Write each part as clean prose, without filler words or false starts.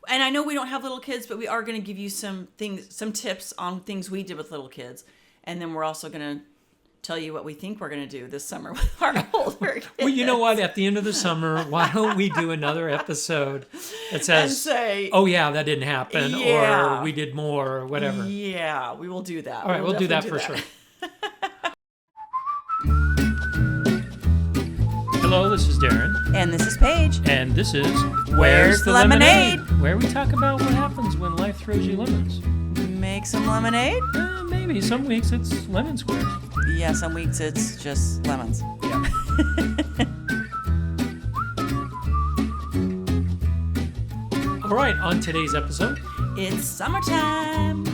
And I know we don't have little kids, but we are going to give you some tips on things we did with little kids. And then we're also going to tell you what we think we're going to do this summer with our older kids. Well, you know what? At the end of the summer, why don't we do another episode that says, and say, oh, yeah, that didn't happen, yeah, or we did more, or whatever. Yeah, we will do that. All right, we'll do that for sure. Hello, this is Darren. And this is Paige. And this is Where's the Lemonade? Where we talk about what happens when life throws you lemons. Make some lemonade? Maybe. Some weeks it's lemon squares. Yeah, some weeks it's just lemons. Yeah. All right, on today's episode, it's summertime.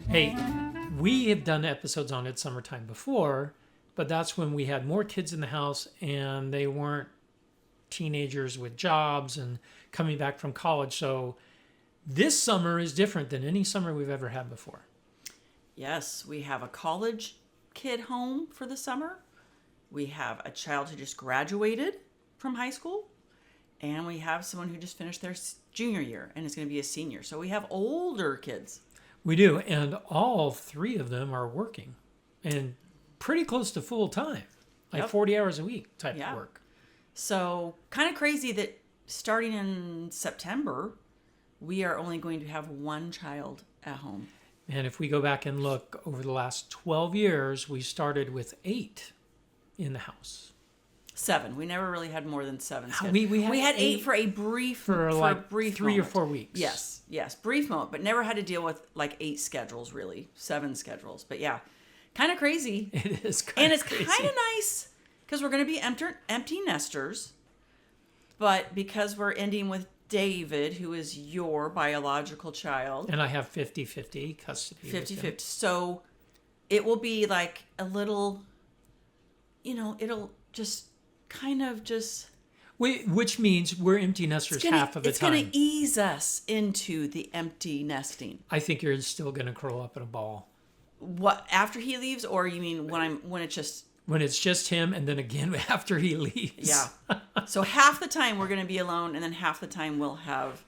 Hey, we have done episodes on It's Summertime before, but that's when we had more kids in the house and they weren't teenagers with jobs and coming back from college. So this summer is different than any summer we've ever had before. Yes, we have a college kid home for the summer. We have a child who just graduated from high school. And we have someone who just finished their junior year and is going to be a senior. So we have older kids. We do, and all three of them are working, and pretty close to full time, like 40 hours a week type of work. So kind of crazy that starting in September, we are only going to have one child at home. And if we go back and look over the last 12 years, we started with 8 in the house. 7. We never really had more than 7. We had 8 for a brief for a brief 3 moment. or 4 weeks. Yes, brief moment, but never had to deal with like 8 schedules really, 7 schedules. But yeah, kind of crazy. It is kind of crazy. And it's kind of nice because we're going to be empty nesters. But because we're ending with David, who is your biological child, and I have 50-50 custody. 50-50. So it will be like a little, it'll just kind of just... Which means we're empty nesters half of the time. It's going to ease us into the empty nesting. I think you're still going to curl up in a ball. What, after he leaves, or you mean when it's just... When it's just him, and then again after he leaves. Yeah. So half the time we're going to be alone, and then half the time we'll have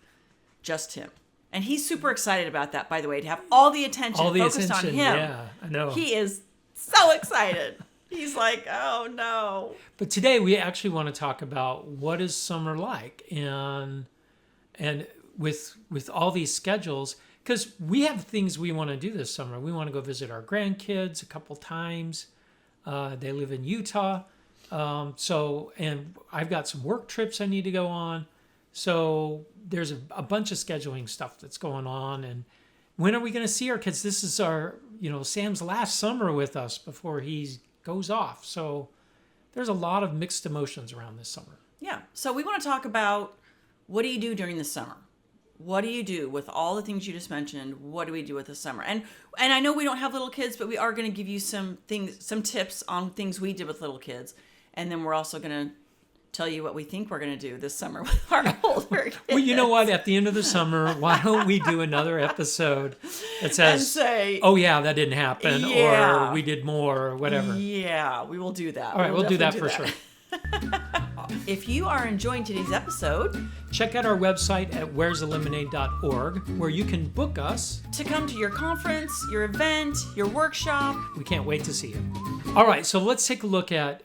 just him. And he's super excited about that, by the way, to have all the attention focused on him. Yeah, I know. He is so excited. He's like, oh no. But today we actually want to talk about what is summer like, and with all these schedules, because we have things we want to do this summer. We want to go visit our grandkids a couple times. They live in Utah. And I've got some work trips I need to go on. So there's a bunch of scheduling stuff that's going on. And when are we going to see our kids? This is our, Sam's last summer with us before he goes off. So there's a lot of mixed emotions around this summer. Yeah. So we want to talk about, what do you do during the summer? What do you do with all the things you just mentioned? What do we do with the summer? And I know we don't have little kids, but we are going to give you some tips on things we did with little kids. And then we're also going to tell you what we think we're going to do this summer with our older kids. Well, you know what? At the end of the summer, why don't we do another episode that says, and say, oh, yeah, that didn't happen, or we did more, or whatever. Yeah, we will do that. All right, we'll do that for sure. If you are enjoying today's episode, check out our website at where'sthelemonade.org, where you can book us to come to your conference, your event, your workshop. We can't wait to see you. All right, so let's take a look at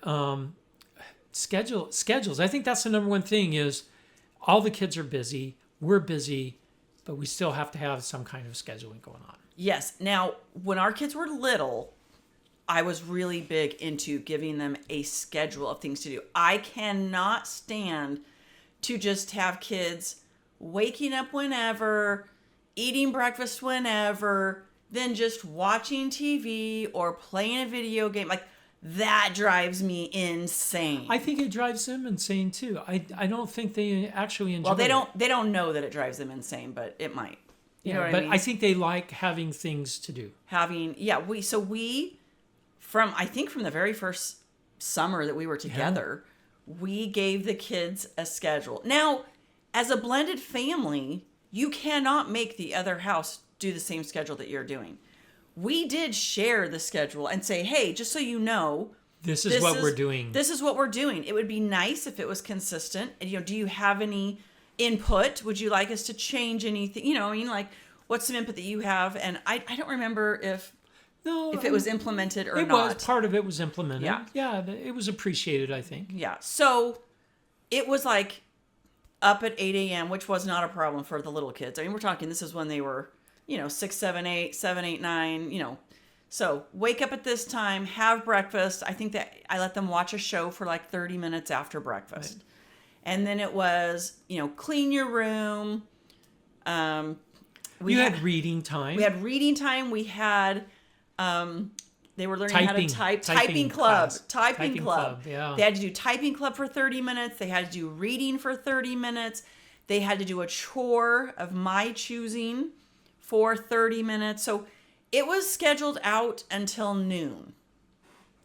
schedules. I think that's the number one thing is all the kids are busy, we're busy, but we still have to have some kind of scheduling going on. Yes. Now, when our kids were little, I was really big into giving them a schedule of things to do. I cannot stand to just have kids waking up whenever, eating breakfast whenever, then just watching TV or playing a video game. Like, that drives me insane. I think it drives them insane too. I don't think they actually enjoy it. Well, they don't know that it drives them insane, but it might. You know what I mean? But I think they like having things to do. From the very first summer that we were together, we gave the kids a schedule. Now, as a blended family, you cannot make the other house do the same schedule that you're doing. We did share the schedule and say, hey, just so you know, this is what we're doing. This is what we're doing. It would be nice if it was consistent. And, do you have any input? Would you like us to change anything? Like, what's some input that you have? And I don't remember if it was implemented or not. Part of it was implemented. Yeah. Yeah, it was appreciated, I think. Yeah. So it was like up at 8 a.m., which was not a problem for the little kids. I mean, we're talking, this is when they were, 6, 7, 8, 7, 8, 9, So wake up at this time, have breakfast. I think that I let them watch a show for like 30 minutes after breakfast. Right. And then it was, clean your room. We had reading time. We had reading time. We had, they were learning how to type. Typing club. Typing club. Yeah. They had to do typing club for 30 minutes. They had to do reading for 30 minutes. They had to do a chore of my choosing for 30 minutes. So it was scheduled out until noon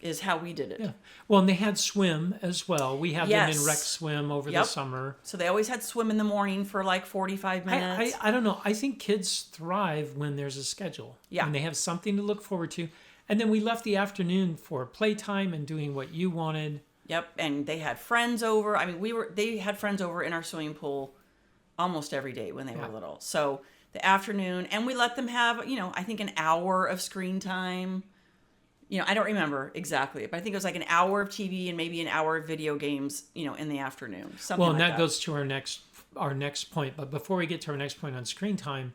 is how we did it. Yeah. Well, and they had swim as well. We had them in rec swim over the summer. So they always had swim in the morning for like 45 minutes. I don't know. I think kids thrive when there's a schedule. Yeah. When they have something to look forward to. And then we left the afternoon for playtime and doing what you wanted. Yep. And they had friends over. I mean, they had friends over in our swimming pool almost every day when they were little. So the afternoon, and we let them have, I think an hour of screen time. I don't remember exactly, but I think it was like an hour of TV and maybe an hour of video games, in the afternoon. Something and that goes to our next point. But before we get to our next point on screen time,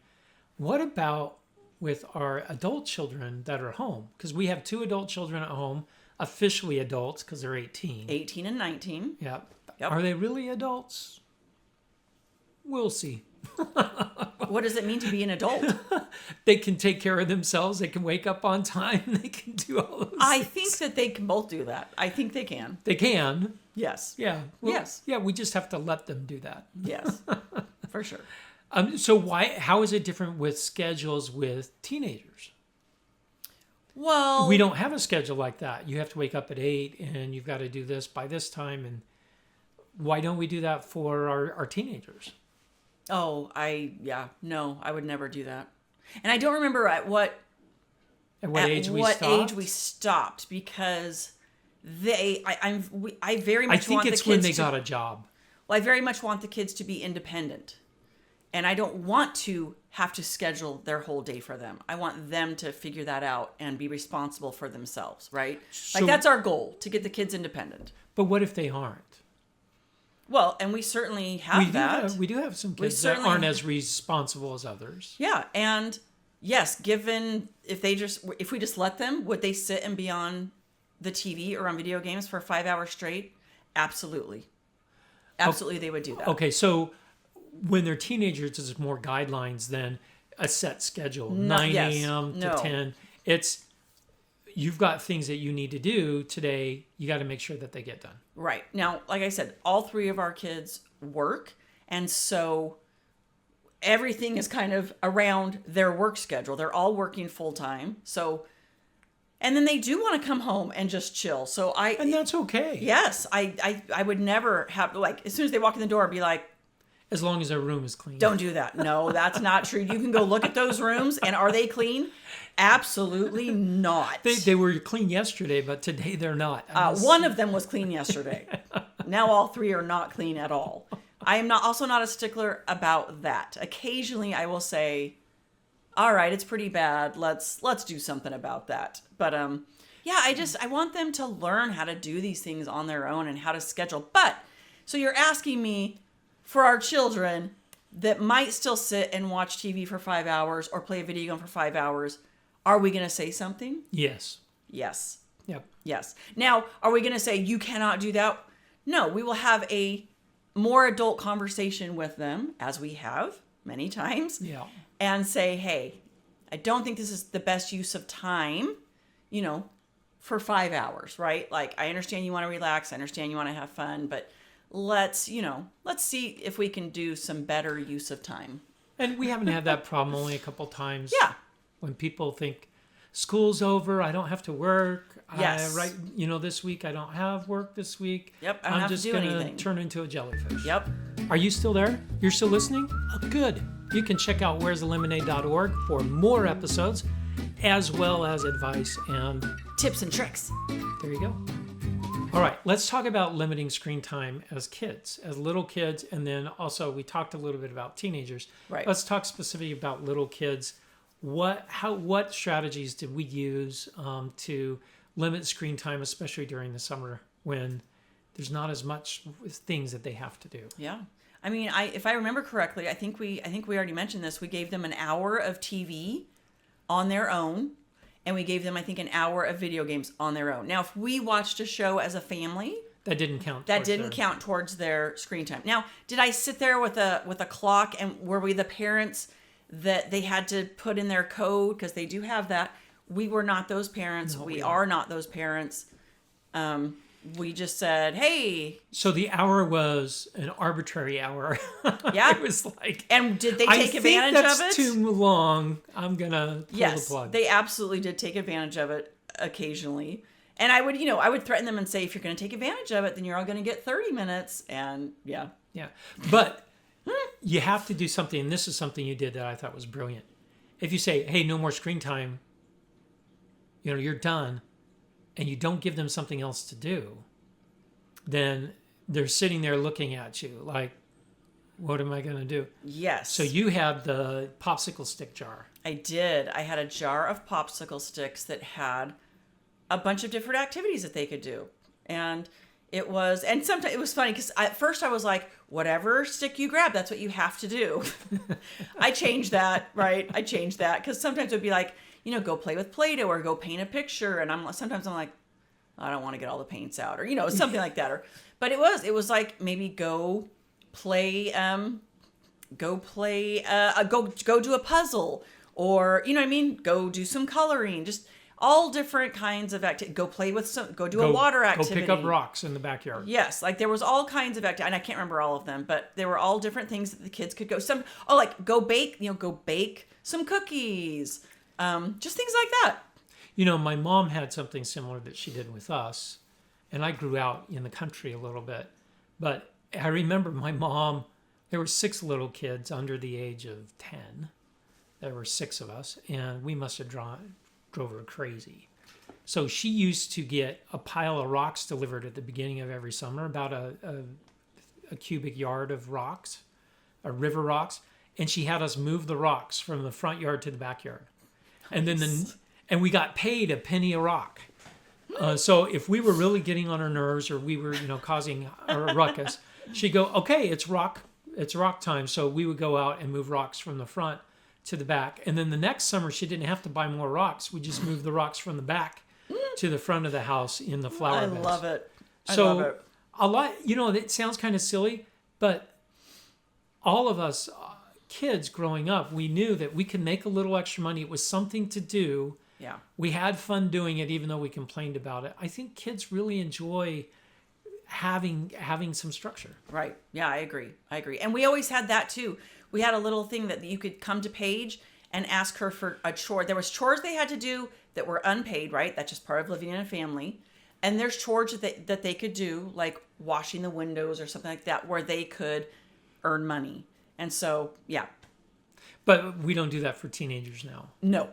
what about with our adult children that are home? Because we have 2 adult children at home, officially adults because they're 18. 18 and 19. Yep. Are they really adults? We'll see. What does it mean to be an adult? They can take care of themselves. They can wake up on time. They can do all those things. Think that they can both do that. I think they can. They can. Yes. Yeah. Well, yes. Yeah, we just have to let them do that. Yes, for sure. So how is it different with schedules with teenagers? Well, we don't have a schedule like that. You have to wake up at 8 and you've got to do this by this time. And why don't we do that for our teenagers? Oh, no, I would never do that. And I don't remember at what age we stopped because I very much want the kids when they got a job. Well, I very much want the kids to be independent. And I don't want to have to schedule their whole day for them. I want them to figure that out and be responsible for themselves, right? Like that's our goal, to get the kids independent. But what if they aren't? Well, and we certainly have that. We do have some kids that aren't as responsible as others. Yeah, and yes, given if we just let them, would they sit and be on the TV or on video games for 5 hours straight? Absolutely. Absolutely, they would do that. Okay, so when they're teenagers, there's more guidelines than a set schedule. 9 a.m. to 10. It's you've got things that you need to do today. You got to make sure that they get done. Right. Now, like I said, all 3 of our kids work. And so everything is kind of around their work schedule. They're all working full time. So, and then they do want to come home and just chill. So and that's okay. Yes. I would never have, like, as soon as they walk in the door, be like, as long as their room is clean. Don't do that. No, that's not true. You can go look at those rooms, and are they clean? Absolutely not. They were clean yesterday, but today they're not. One of them was clean yesterday. Now all 3 are not clean at all. I am also not a stickler about that. Occasionally I will say, all right, it's pretty bad. Let's do something about that. But I want them to learn how to do these things on their own and how to schedule. But so you're asking me, for our children that might still sit and watch TV for 5 hours or play a video game for 5 hours, are we going to say something? Yes. Yes. Yep. Yes. Now, are we going to say you cannot do that? No, we will have a more adult conversation with them, as we have many times. Yeah. And say, hey, I don't think this is the best use of time, for 5 hours, right? Like, I understand you want to relax. I understand you want to have fun, but let's see if we can do some better use of time. And we haven't had that problem only a couple times. Yeah. When people think school's over, I don't have to work. Yes. This week I don't have work this week. Yep. I don't have to do anything. I'm just going to turn into a jellyfish. Yep. Are you still there? You're still listening? Oh, good. You can check out where'sthelemonade.org for more episodes, as well as advice and tips and tricks. There you go. All right, let's talk about limiting screen time as kids, as little kids, and then also we talked a little bit about teenagers. Right. Let's talk specifically about little kids. What strategies did we use to limit screen time, especially during the summer when there's not as much things that they have to do? Yeah. I mean, if I remember correctly, I think we already mentioned this. We gave them an hour of TV on their own, and we gave them, I think, an hour of video games on their own. Now, if we watched a show as a family, that didn't count. That didn't count towards their screen time. Now, did I sit there with a clock, and were we the parents that they had to put in their code, because they do have that? We were not those parents. No, we are not those parents. We just said, hey. So the hour was an arbitrary hour. Yeah. It was like. And did they take advantage of it? I think that's too long. I'm going to pull the plug. They absolutely did take advantage of it occasionally. And I would threaten them and say, if you're going to take advantage of it, then you're all going to get 30 minutes. And yeah. Yeah. But you have to do something. And this is something you did that I thought was brilliant. If you say, hey, no more screen time, you're done, and you don't give them something else to do, then they're sitting there looking at you like, what am I going to do? Yes. So you had the popsicle stick jar. I did. I had a jar of popsicle sticks that had a bunch of different activities that they could do. And sometimes it was funny because at first I was like, whatever stick you grab, that's what you have to do. I changed that, right? I changed that because sometimes it would be like, go play with Play-Doh or go paint a picture. And sometimes I'm like, I don't want to get all the paints out, or, something like that. But it was like maybe go do a puzzle, or, go do some coloring, just all different kinds of activity. Go play with go do a water activity. Go pick up rocks in the backyard. Yes. Like there was all kinds of activity, and I can't remember all of them, but there were all different things that the kids could go. Go bake some cookies. Just things like that. My mom had something similar that she did with us, and I grew out in the country a little bit. But I remember my mom, there were 6 little kids under the age of 10. There were 6 of us, and we must have drove her crazy. So she used to get a pile of rocks delivered at the beginning of every summer, about a cubic yard of rocks, river rocks, and she had us move the rocks from the front yard to the backyard. And then and we got paid a penny a rock. So if we were really getting on her nerves, or we were, causing a ruckus, she'd go, okay, it's rock time. So we would go out and move rocks from the front to the back. And then the next summer, she didn't have to buy more rocks. We just moved the rocks from the back to the front of the house in the flower beds. I love it. A lot, it sounds kind of silly, but all of us kids growing up, we knew that we could make a little extra money. It was something to do. Yeah. We had fun doing it, even though we complained about it. I think kids really enjoy having some structure. Right. Yeah, I agree. And we always had that too. We had a little thing that you could come to Paige and ask her for a chore. There was chores they had to do that were unpaid, right? That's just part of living in a family. And there's chores that they could do, like washing the windows or something like that, where they could earn money. And so, yeah. But we don't do that for teenagers now. No.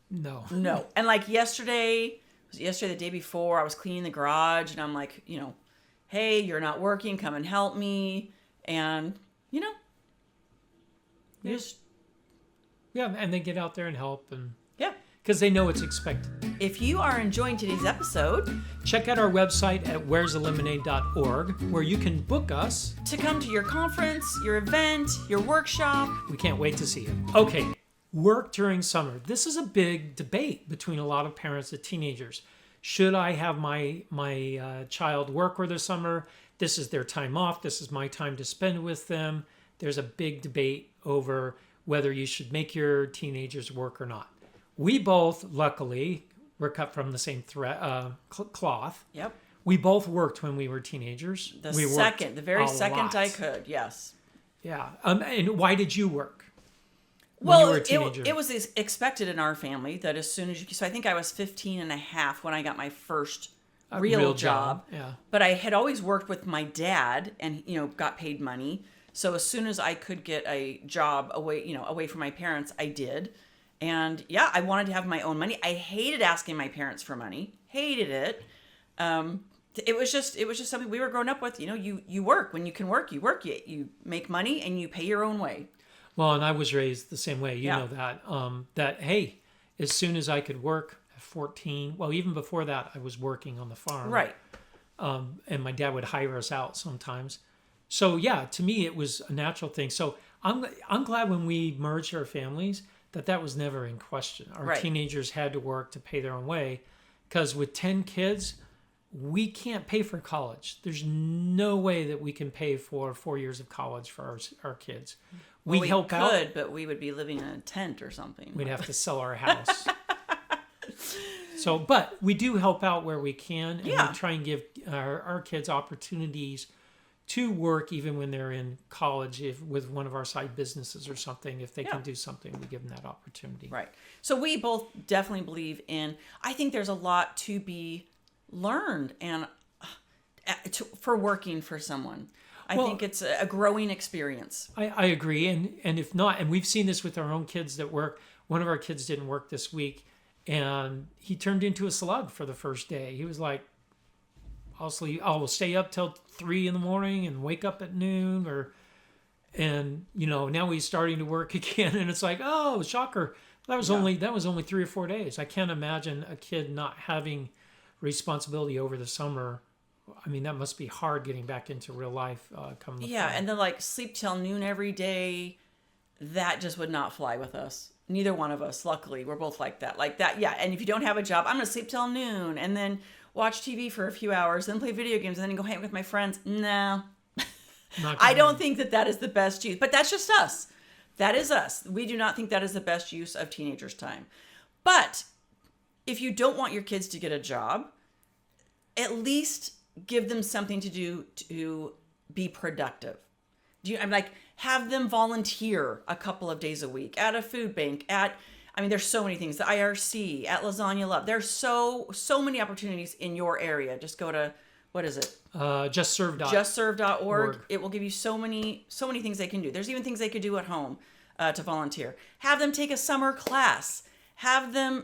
And like yesterday, the day before, I was cleaning the garage, and I'm like, hey, you're not working, come and help me. And, Yeah, and they get out there and help, and yeah, because they know it's expected. If you are enjoying today's episode, check out our website at where'sthelemonade.org, where you can book us to come to your conference, your event, your workshop. We can't wait to see you. Okay, work during summer. This is a big debate between a lot of parents and teenagers. Should I have my child work over the summer? This is their time off. This is my time to spend with them. There's a big debate over whether you should make your teenagers work or not. We both, luckily, were cut from the same cloth. Yep. We both worked when we were teenagers. The very second I could, yes. Yeah. And why did you work? Well, it was expected in our family that as soon as so I think I was 15 and a half when I got my first real job. Yeah. But I had always worked with my dad and, got paid money. So as soon as I could get a job away from my parents, I did. And yeah, I wanted to have my own money. I hated asking my parents for money. Hated it. it was just something we were growing up with. You work when you can work. You work. You make money and you pay your own way. Well, and I was raised the same way. You Yeah. know that. That hey, as soon as I could work at 14. Well, even before that, I was working on the farm. Right. And my dad would hire us out sometimes. So yeah, to me, it was a natural thing. So I'm glad when we merged our families that was never in question. Our Right. teenagers had to work to pay their own way, because with 10 kids, we can't pay for college. There's no way that we can pay for 4 years of college for our kids. We help could, out. but we would be living in a tent or something. We'd have to sell our house. So, but we do help out where we can, and Yeah. we try and give our kids opportunities to work even when they're in college, if with one of our side businesses or something. If they Yeah. can do something, we give them that opportunity. Right. So we both definitely believe in, I think there's a lot to be learned and for working for someone. I Well, think it's a growing experience. I agree, and if not, and we've seen this with our own kids that work. One of our kids didn't work this week, and he turned into a slug for the first day. He was like, I'll stay up till 3 a.m. and wake up at noon, and now he's starting to work again, and it's like, oh, shocker. That was only 3 or 4 days. I can't imagine a kid not having responsibility over the summer. I mean, that must be hard getting back into real life. Come the Yeah, fall. and then like sleep till noon every day, that just would not fly with us. Neither one of us, luckily, we're both like that. Like that, yeah. And if you don't have a job, I'm gonna sleep till noon and then watch TV for a few hours, then play video games, and then go hang out with my friends. No, Not I gonna- don't think that is the best use. But that's just us. That is us. We do not think that is the best use of teenagers' time. But if you don't want your kids to get a job, at least give them something to do to be productive. I'm like, have them volunteer a couple of days a week at a food bank, there's so many things, the IRC, at Lasagna Love. There's so many opportunities in your area. Just go to, what is it? justserve.org. Org. It will give you so many things they can do. There's even things they could do at home to volunteer. Have them take a summer class. Have them,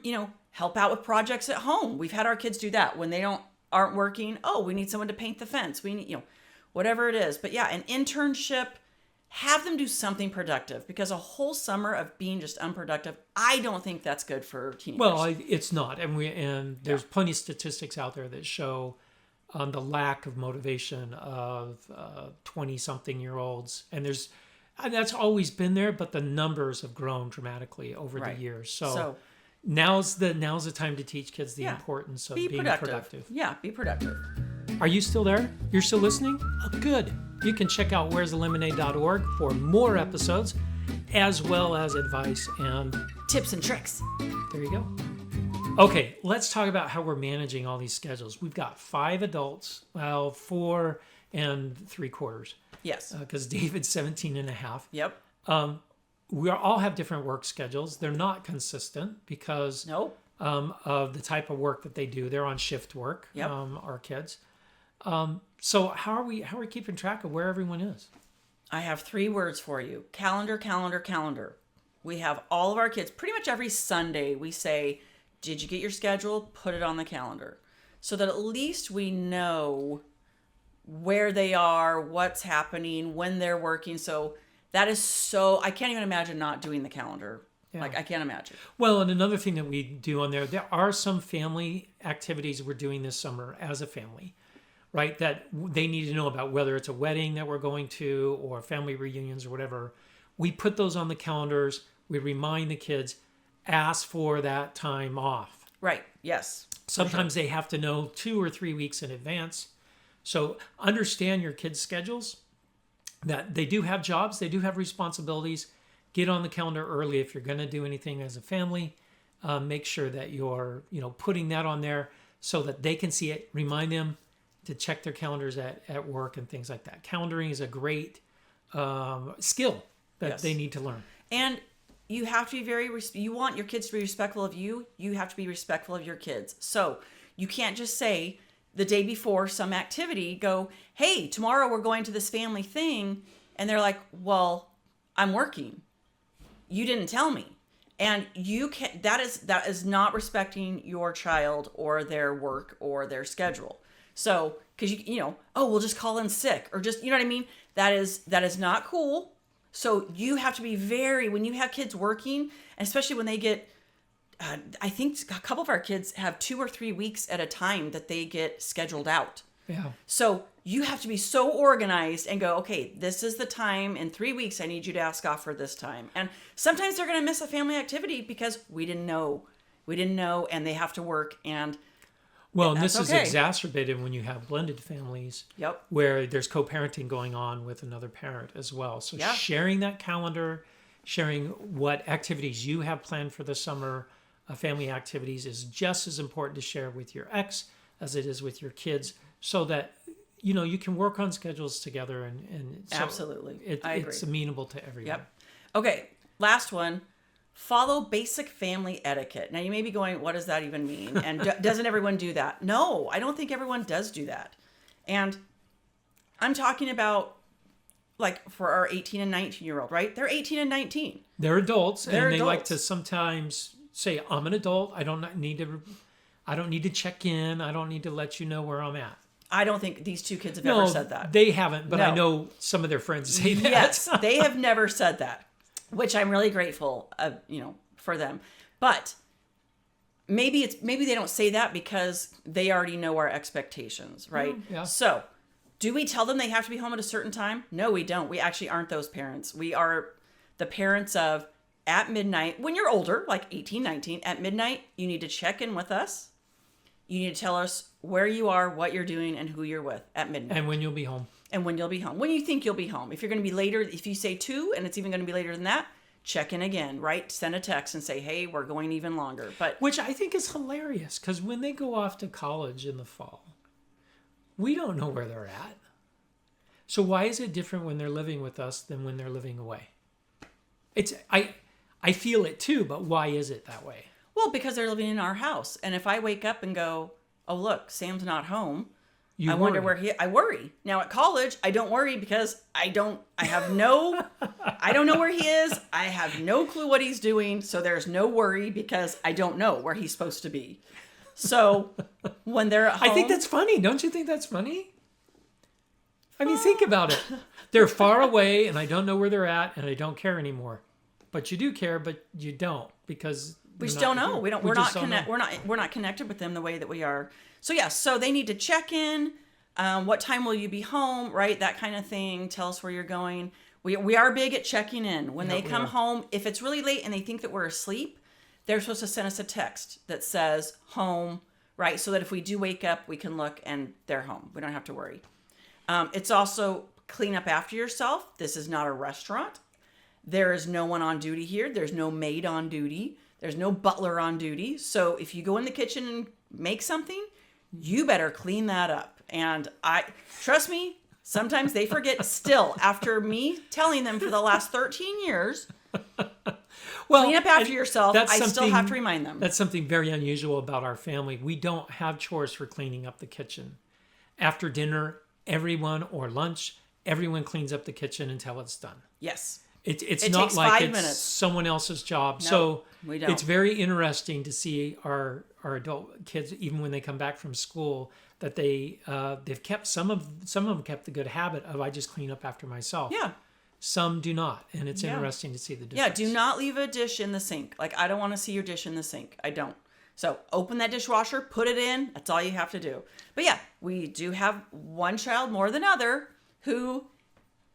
help out with projects at home. We've had our kids do that when they aren't working. Oh, we need someone to paint the fence. We need, whatever it is. But yeah, an internship. Have them do something productive, because a whole summer of being just unproductive, I don't think that's good for teenagers. Well, it's not, and there's plenty of statistics out there that show the lack of motivation of 20-something-year-olds, and that's always been there, but the numbers have grown dramatically over the years. So now's the time to teach kids the importance of being productive. Yeah, be productive. Are you still there? You're still listening? Oh, good. You can check out where'sthelemonade.org for more episodes, as well as advice and Tips and tricks. there you go. Okay, let's talk about how we're managing all these schedules. We've got 5 adults, 4 3/4, Yes. because David's 17 and a half. Yep. We all have different work schedules. They're not consistent because Nope. of the type of work that they do. They're on shift work, Yep. our kids. So how are we keeping track of where everyone is? I have 3 words for you. Calendar, calendar, calendar. We have all of our kids, pretty much every Sunday, we say, did you get your schedule? Put it on the calendar. So that at least we know where they are, what's happening, when they're working. So that is I can't even imagine not doing the calendar. Yeah. Like, I can't imagine. Well, and another thing that we do on there are some family activities we're doing this summer as a family, right? That they need to know about, whether it's a wedding that we're going to or family reunions or whatever. We put those on the calendars. We remind the kids, ask for that time off. Right. Yes. Sometimes they have to know 2 or 3 weeks in advance. So understand your kids' schedules, that they do have jobs, they do have responsibilities. Get on the calendar early if you're going to do anything as a family. Make sure that you're putting that on there so that they can see it. Remind them to check their calendars at work and things like that. Calendaring is a great skill that Yes. they need to learn. And you have to be you want your kids to be respectful of you. You have to be respectful of your kids. So you can't just say the day before some activity, go, hey, tomorrow we're going to this family thing. And they're like, well, I'm working. You didn't tell me. And that is not respecting your child or their work or their schedule. So, because oh, we'll just call in sick or just, you know what I mean? That is not cool. So you have to be when you have kids working, especially when they get, I think a couple of our kids have 2 or 3 weeks at a time that they get scheduled out. Yeah. So you have to be so organized and go, okay, this is the time in 3 weeks. I need you to ask off for this time. And sometimes they're going to miss a family activity because we didn't know, and they have to work. And well, and this that's is okay. exacerbated when you have blended families. Yep. Where there's co-parenting going on with another parent as well. So Yeah. sharing that calendar, sharing what activities you have planned for the summer, family activities, is just as important to share with your ex as it is with your kids, so that you can work on schedules together, and so Absolutely. I agree. it's amenable to everyone. Yep. Okay, last one. Follow basic family etiquette. Now you may be going, what does that even mean? And doesn't everyone do that? No, I don't think everyone does do that. And I'm talking about, like, for our 18 and 19-year-old, right? They're 18 and 19. They're adults, and they like adults. to sometimes say, I'm an adult. I don't need to check in. I don't need to let you know where I'm at. I don't think these two kids have ever said that. They haven't, but No. I know some of their friends say that. Yes, they have never said that, which I'm really grateful, for them. But maybe they don't say that because they already know our expectations, right? Yeah. So, do we tell them they have to be home at a certain time? No, we don't. We actually aren't those parents. We are the parents of, at midnight, when you're older, like 18, 19, at midnight, you need to check in with us. You need to tell us where you are, what you're doing, and who you're with at midnight. And when you'll be home. When you think you'll be home. If you're going to be later, if you say 2 and it's even going to be later than that, check in again, right? Send a text and say, hey, we're going even longer. But Which I think is hilarious, because when they go off to college in the fall, we don't know where they're at. So why is it different when they're living with us than when they're living away? I feel it too, but why is it that way? Well, because they're living in our house. And if I wake up and go, oh, look, Sam's not home. I wonder where I worry. Now at college, I don't worry because I don't know where he is. I have no clue what he's doing. So there's no worry because I don't know where he's supposed to be. So when they're at home. I think that's funny. Don't you think that's funny? I mean, think about it. They're far away and I don't know where they're at and I don't care anymore. But you do care, but you don't, because we just don't know. We're not connected with them the way that we are. So so they need to check in. What time will you be home? Right, that kind of thing. Tell us where you're going. We are big at checking in when they come home. If it's really late and they think that we're asleep, they're supposed to send us a text that says home, right? So that if we do wake up, we can look and they're home. We don't have to worry. It's also clean up after yourself. This is not a restaurant. There is no one on duty here. There's no maid on duty. There's no butler on duty. So if you go in the kitchen and make something, you better clean that up. And trust me, sometimes they forget still after me telling them for the last 13 years, clean up after yourself. I still have to remind them. That's something very unusual about our family. We don't have chores for cleaning up the kitchen. After dinner, or lunch, everyone cleans up the kitchen until it's done. Yes. It's not like it's minutes. someone else's job. No, so we don't. It's very interesting to see our adult kids, even when they come back from school, that they've kept some of them kept the good habit of, I just clean up after myself. Yeah. Some do not, and it's interesting to see the difference. Yeah, do not leave a dish in the sink. Like, I don't want to see your dish in the sink. I don't. So open that dishwasher, put it in. That's all you have to do. But yeah, we do have one child more than other who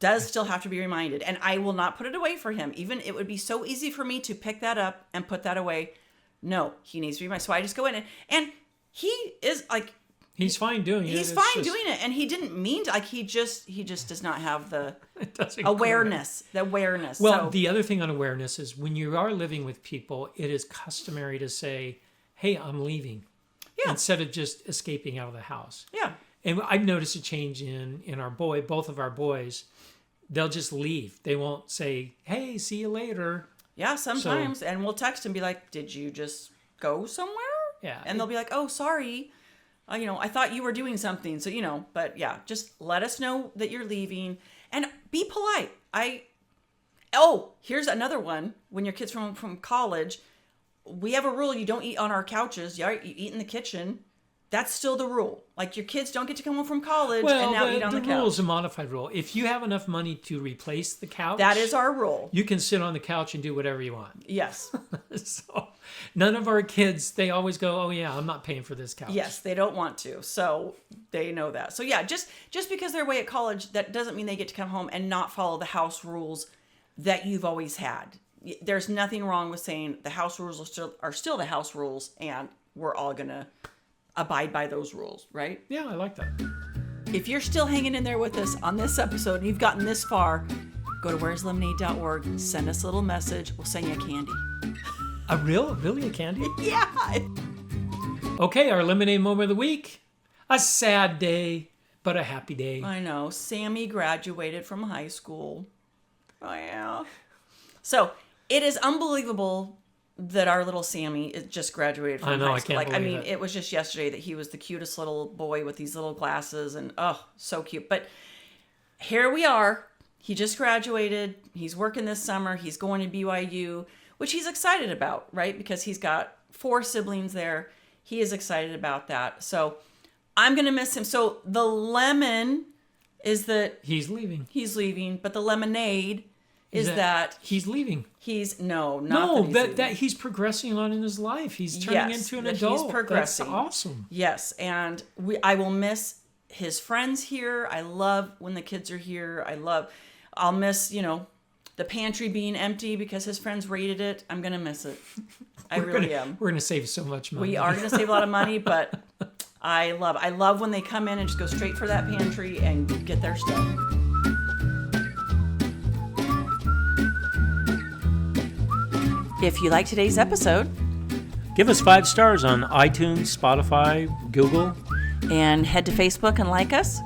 does still have to be reminded. And I will not put it away for him. Even it would be so easy for me to pick that up and put that away. No, he needs to be reminded. So I just go in and he is like... He's fine doing it. He's fine doing it. And he didn't mean to, like, he just does not have the awareness. The awareness. Well, the other thing on awareness is when you are living with people, it is customary to say, hey, I'm leaving. Yeah. Instead of just escaping out of the house. Yeah. And I've noticed a change in both of our boys. They'll just leave. They won't say, hey, see you later. Yeah, sometimes. And we'll text and be like, did you just go somewhere? Yeah. And they'll be like, oh, sorry. I thought you were doing something. So, but yeah, just let us know that you're leaving and be polite. Here's another one. When your kid's from college, we have a rule. You don't eat on our couches. You eat in the kitchen. That's still the rule. Like, your kids don't get to come home from college Well, and now eat on the the couch. rule is a modified rule. If you have enough money to replace the couch, That is our rule. you can sit on the couch and do whatever you want. Yes. So none of our kids, they always go, oh yeah, I'm not paying for this couch. Yes, they don't want to. So they know that. So yeah, just because they're away at college, that doesn't mean they get to come home and not follow the house rules that you've always had. There's nothing wrong with saying the house rules are still the house rules, and we're all going to abide by those rules, right? Yeah, I like that. If you're still hanging in there with us on this episode and you've gotten this far, go to where'slemonade.org, send us a little message. We'll send you a candy. Really a candy? Yeah. Okay, our lemonade moment of the week. A sad day, but a happy day. I know. Sammy graduated from high school. Oh, yeah. So it is unbelievable that our little Sammy just graduated from high school. I can't believe it. It was just yesterday that he was the cutest little boy with these little glasses, and oh, so cute. But here we are. He just graduated. He's working this summer. He's going to BYU, which he's excited about, right? Because he's got 4 siblings there. He is excited about that. So I'm going to miss him. So the lemon is that He's leaving. he's leaving, but the lemonade is that he's leaving. he's not that he's progressing on in his life. He's turning into an adult. He's progressing. That's awesome. Yes, and I will miss his friends here. I love when the kids are here. I'll miss, the pantry being empty because his friends raided it. I'm going to miss it. I really am. We're going to save so much money. We are going to save a lot of money, but I love when they come in and just go straight for that pantry and get their stuff. If you like today's episode, give us 5 stars on iTunes, Spotify, Google. And head to Facebook and like us.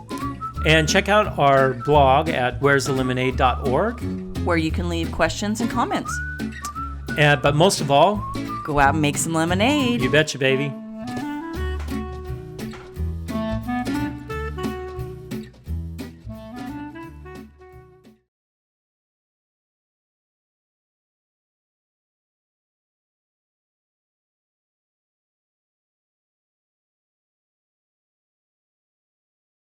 And check out our blog at where'sthelemonade.org. Where you can leave questions and comments. But most of all, Go out and make some lemonade. you betcha, baby.